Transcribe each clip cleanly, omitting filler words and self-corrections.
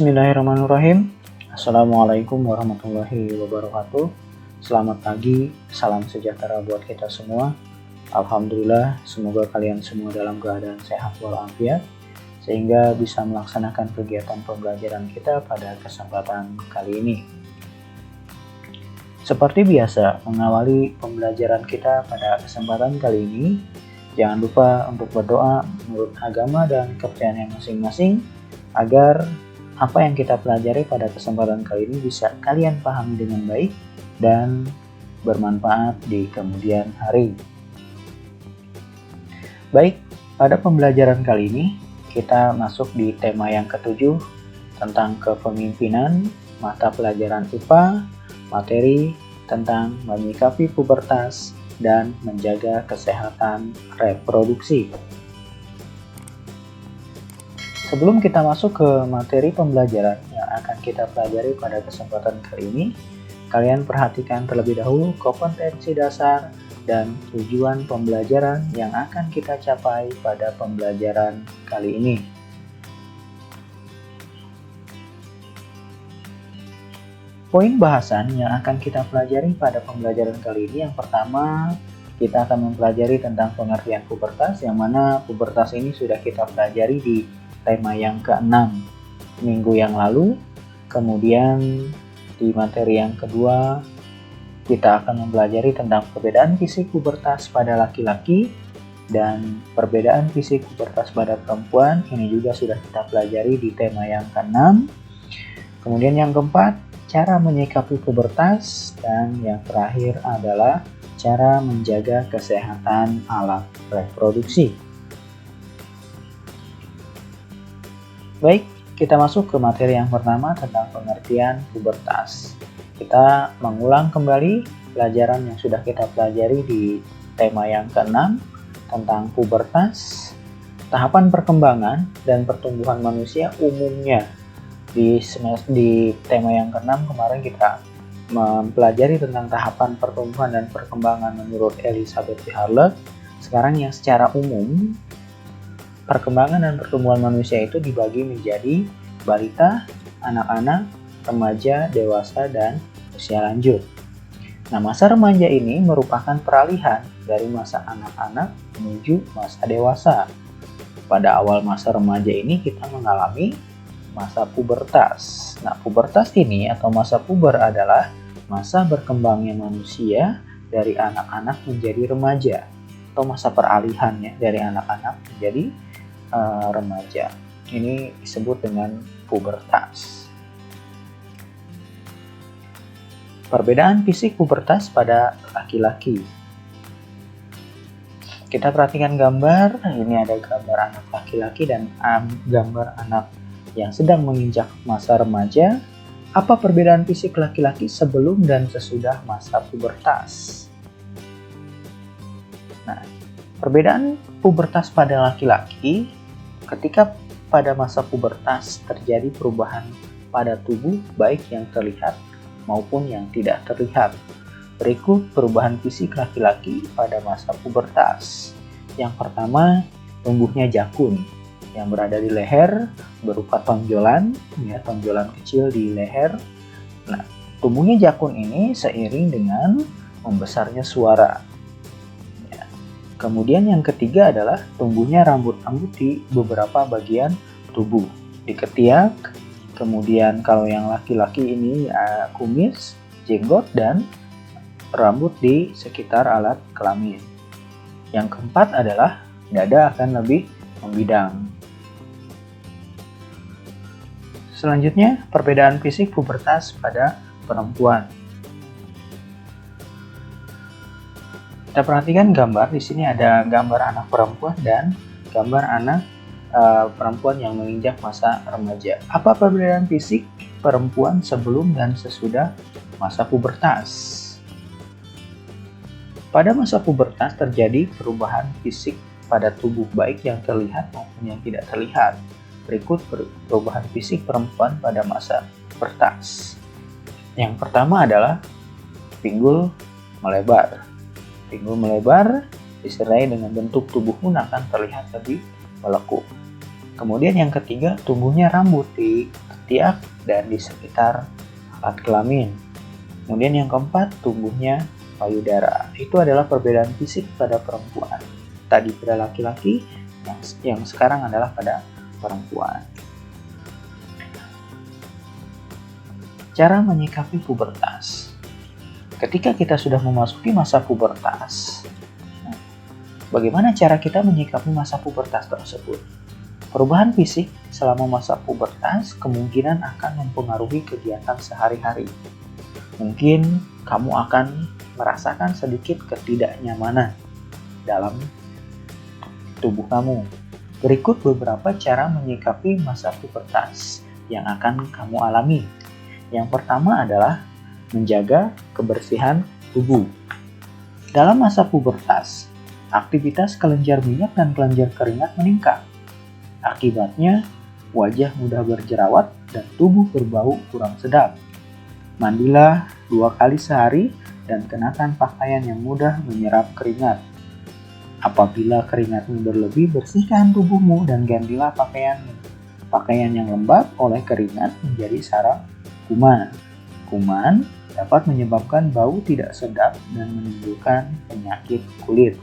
Bismillahirrahmanirrahim. Assalamualaikum warahmatullahi wabarakatuh. Selamat pagi, salam sejahtera buat kita semua. Alhamdulillah, semoga kalian semua dalam keadaan sehat walafiat sehingga bisa melaksanakan kegiatan pembelajaran kita pada kesempatan kali ini. Seperti biasa, mengawali pembelajaran kita pada kesempatan kali ini, jangan lupa untuk berdoa menurut agama dan kepercayaan masing-masing agar apa yang kita pelajari pada kesempatan kali ini bisa kalian pahami dengan baik dan bermanfaat di kemudian hari. Baik, pada pembelajaran kali ini kita masuk di tema yang ketujuh tentang kepemimpinan, mata pelajaran IPA, materi tentang menyikapi pubertas dan menjaga kesehatan reproduksi. Sebelum kita masuk ke materi pembelajaran yang akan kita pelajari pada kesempatan kali ini, kalian perhatikan terlebih dahulu kompetensi dasar dan tujuan pembelajaran yang akan kita capai pada pembelajaran kali ini. Poin bahasan yang akan kita pelajari pada pembelajaran kali ini, yang pertama kita akan mempelajari tentang pengertian pubertas, yang mana pubertas ini sudah kita pelajari di tema yang ke-6 minggu yang lalu. Kemudian di materi yang kedua kita akan mempelajari tentang perbedaan fisik pubertas pada laki-laki dan perbedaan fisik pubertas pada perempuan. Ini juga sudah kita pelajari di tema yang ke-6. Kemudian yang keempat, cara menyikapi pubertas, dan yang terakhir adalah cara menjaga kesehatan alat reproduksi. Baik, kita masuk ke materi yang pertama tentang pengertian pubertas. Kita mengulang kembali pelajaran yang sudah kita pelajari di tema yang ke-6 tentang pubertas, tahapan perkembangan dan pertumbuhan manusia umumnya. Di tema yang ke-6 kemarin kita mempelajari tentang tahapan pertumbuhan dan perkembangan menurut Elizabeth Harlock. Sekarang yang secara umum, perkembangan dan pertumbuhan manusia itu dibagi menjadi balita, anak-anak, remaja, dewasa, dan usia lanjut. Nah, masa remaja ini merupakan peralihan dari masa anak-anak menuju masa dewasa. Pada awal masa remaja ini kita mengalami masa pubertas. Nah, pubertas ini atau masa puber adalah masa berkembangnya manusia dari anak-anak menjadi remaja, atau masa peralihannya dari anak-anak menjadi remaja. Ini disebut dengan pubertas. Perbedaan fisik pubertas pada laki-laki. Kita perhatikan gambar. Ini ada gambar anak laki-laki dan gambar anak yang sedang menginjak masa remaja. Apa perbedaan fisik laki-laki sebelum dan sesudah masa pubertas? Nah, perbedaan pubertas pada laki-laki, ketika pada masa pubertas terjadi perubahan pada tubuh baik yang terlihat maupun yang tidak terlihat. Berikut perubahan fisik laki-laki pada masa pubertas. Yang pertama, tumbuhnya jakun yang berada di leher berupa tonjolan, tonjolan kecil di leher. Nah, tumbuhnya jakun ini seiring dengan membesarnya suara. Kemudian yang ketiga adalah tumbuhnya rambut-rambut di beberapa bagian tubuh, di ketiak. Kemudian kalau yang laki-laki ini kumis, jenggot, dan rambut di sekitar alat kelamin. Yang keempat adalah dada akan lebih membidang. Selanjutnya, perbedaan fisik pubertas pada perempuan. Kita perhatikan gambar. Di sini ada gambar anak perempuan dan gambar anak perempuan yang menginjak masa remaja. Apa perbedaan fisik perempuan sebelum dan sesudah masa pubertas? Pada masa pubertas terjadi perubahan fisik pada tubuh baik yang terlihat maupun yang tidak terlihat. Berikut perubahan fisik perempuan pada masa pubertas. Yang pertama adalah pinggul melebar. Pinggul melebar disertai dengan bentuk tubuh pun akan terlihat lebih melekuk. Kemudian yang ketiga, tumbuhnya rambut di ketiak dan di sekitar alat kelamin. Kemudian yang keempat, tumbuhnya payudara. Itu adalah perbedaan fisik pada perempuan. Tadi pada laki-laki, yang sekarang adalah pada perempuan. Cara menyikapi pubertas. Ketika kita sudah memasuki masa pubertas, bagaimana cara kita menyikapi masa pubertas tersebut? Perubahan fisik selama masa pubertas kemungkinan akan mempengaruhi kegiatan sehari-hari. Mungkin kamu akan merasakan sedikit ketidaknyamanan dalam tubuh kamu. Berikut beberapa cara menyikapi masa pubertas yang akan kamu alami. Yang pertama adalah menjaga kebersihan tubuh. Dalam masa pubertas, aktivitas kelenjar minyak dan kelenjar keringat meningkat. Akibatnya, wajah mudah berjerawat dan tubuh berbau kurang sedap. Mandilah 2 kali sehari dan kenakan pakaian yang mudah menyerap keringat. Apabila keringatmu berlebih, bersihkan tubuhmu dan gantilah pakaian yang lembab oleh keringat menjadi sarang kuman. Kuman dapat menyebabkan bau tidak sedap dan menimbulkan penyakit kulit.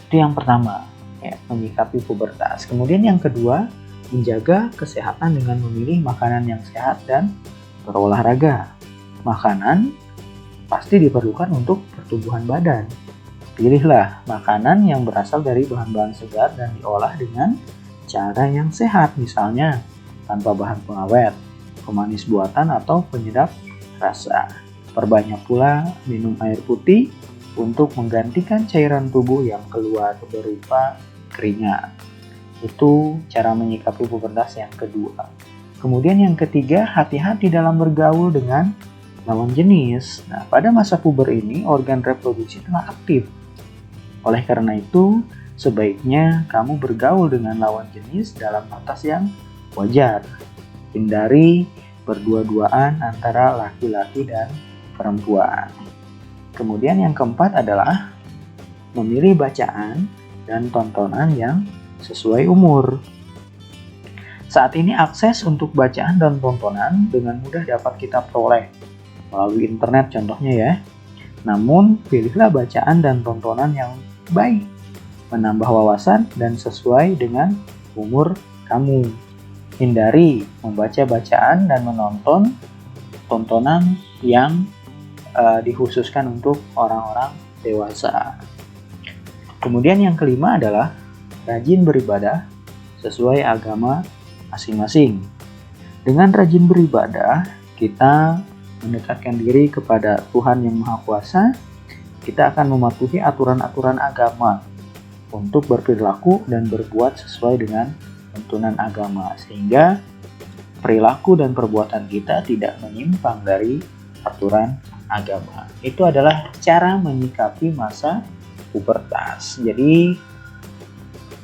Itu yang pertama, menyikapi pubertas. Kemudian yang kedua, menjaga kesehatan dengan memilih makanan yang sehat dan berolahraga. Makanan pasti diperlukan untuk pertumbuhan badan. Pilihlah makanan yang berasal dari bahan-bahan segar dan diolah dengan cara yang sehat, misalnya tanpa bahan pengawet, pemanis buatan, atau penyedap rasa. Perbanyak pula minum air putih untuk menggantikan cairan tubuh yang keluar berupa keringat. Itu cara menyikapi pubertas yang kedua. Kemudian yang ketiga, hati-hati dalam bergaul dengan lawan jenis. Nah, pada masa puber ini organ reproduksi tengah aktif. Oleh karena itu, sebaiknya kamu bergaul dengan lawan jenis dalam batas yang wajar. Hindari berdua-duaan antara laki-laki dan perempuan. Kemudian yang keempat adalah memilih bacaan dan tontonan yang sesuai umur. Saat ini akses untuk bacaan dan tontonan dengan mudah dapat kita peroleh melalui internet contohnya ya. Namun, pilihlah bacaan dan tontonan yang baik, menambah wawasan dan sesuai dengan umur kamu. Hindari membaca bacaan dan menonton tontonan yang dikhususkan untuk orang-orang dewasa. Kemudian yang kelima adalah rajin beribadah sesuai agama masing-masing. Dengan rajin beribadah, kita mendekatkan diri kepada Tuhan yang Maha Kuasa. Kita akan mematuhi aturan-aturan agama untuk berperilaku dan berbuat sesuai dengan tuntunan agama, sehingga perilaku dan perbuatan kita tidak menyimpang dari aturan agama. Itu adalah cara menyikapi masa pubertas. Jadi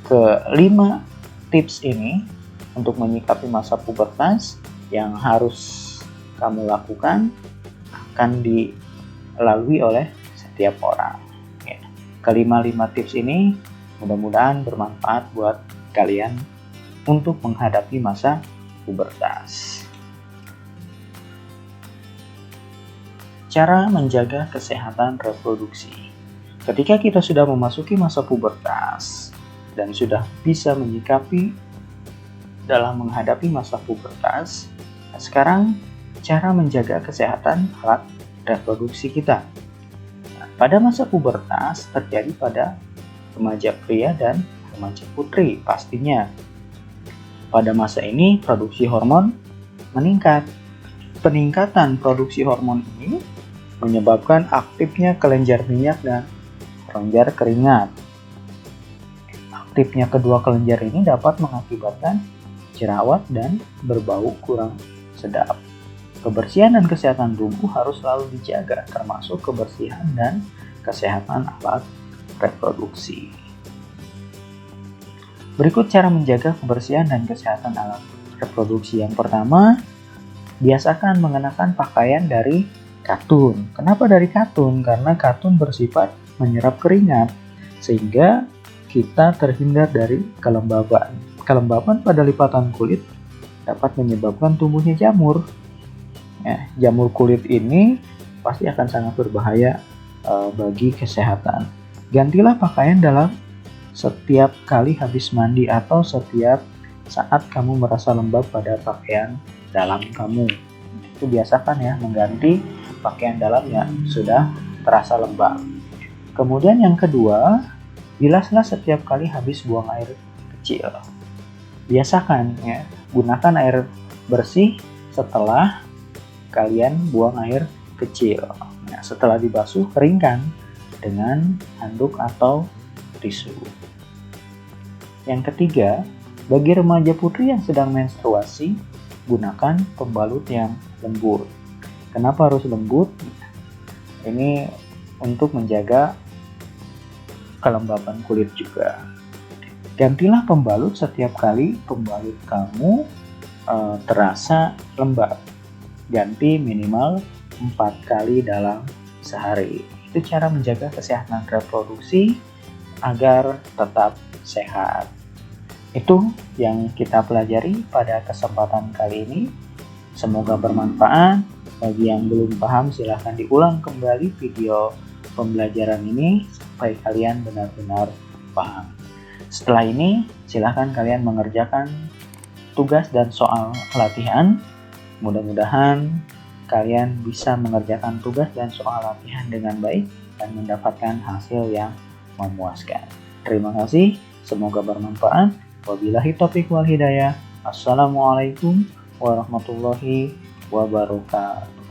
kelima tips ini untuk menyikapi masa pubertas yang harus kamu lakukan akan dilalui oleh setiap orang. Kelima tips ini mudah-mudahan bermanfaat buat kalian untuk menghadapi masa pubertas. Cara menjaga kesehatan reproduksi. Ketika kita sudah memasuki masa pubertas dan sudah bisa menyikapi dalam menghadapi masa pubertas, sekarang cara menjaga kesehatan alat reproduksi kita. Pada masa pubertas terjadi pada remaja pria dan remaja putri pastinya. Pada masa ini produksi hormon meningkat. Peningkatan produksi hormon ini menyebabkan aktifnya kelenjar minyak dan kelenjar keringat. Aktifnya kedua kelenjar ini dapat mengakibatkan jerawat dan berbau kurang sedap. Kebersihan dan kesehatan tubuh harus selalu dijaga, termasuk kebersihan dan kesehatan alat reproduksi. Berikut cara menjaga kebersihan dan kesehatan alat reproduksi. Yang pertama, biasakan mengenakan pakaian dari katun. Kenapa dari katun? Karena katun bersifat menyerap keringat, sehingga kita terhindar dari kelembaban Kelembapan pada lipatan kulit dapat menyebabkan tumbuhnya jamur. Ya, jamur kulit ini pasti akan sangat berbahaya bagi kesehatan. Gantilah pakaian dalam setiap kali habis mandi atau setiap saat kamu merasa lembab pada pakaian dalam kamu. Itu biasakan ya, mengganti pakaian dalam yang sudah terasa lembab. Kemudian yang kedua, bilaslah setiap kali habis buang air kecil. Biasakan ya, gunakan air bersih setelah kalian buang air kecil. Nah, setelah dibasuh, keringkan dengan handuk atau tisu. Yang ketiga, bagi remaja putri yang sedang menstruasi, gunakan pembalut yang lembut. Kenapa harus lembut? Ini untuk menjaga kelembapan kulit juga. Gantilah pembalut setiap kali pembalut kamu terasa lembab. Ganti minimal 4 kali dalam sehari. Itu cara menjaga kesehatan reproduksi agar tetap sehat. Itu yang kita pelajari pada kesempatan kali ini. Semoga bermanfaat. Bagi yang belum paham, silahkan diulang kembali video pembelajaran ini sampai kalian benar-benar paham. Setelah ini, silahkan kalian mengerjakan tugas dan soal latihan. Mudah-mudahan kalian bisa mengerjakan tugas dan soal latihan dengan baik dan mendapatkan hasil yang memuaskan. Terima kasih, semoga bermanfaat. Wabillahi taufiq wal hidayah. Assalamualaikum warahmatullahi wabarakatuh.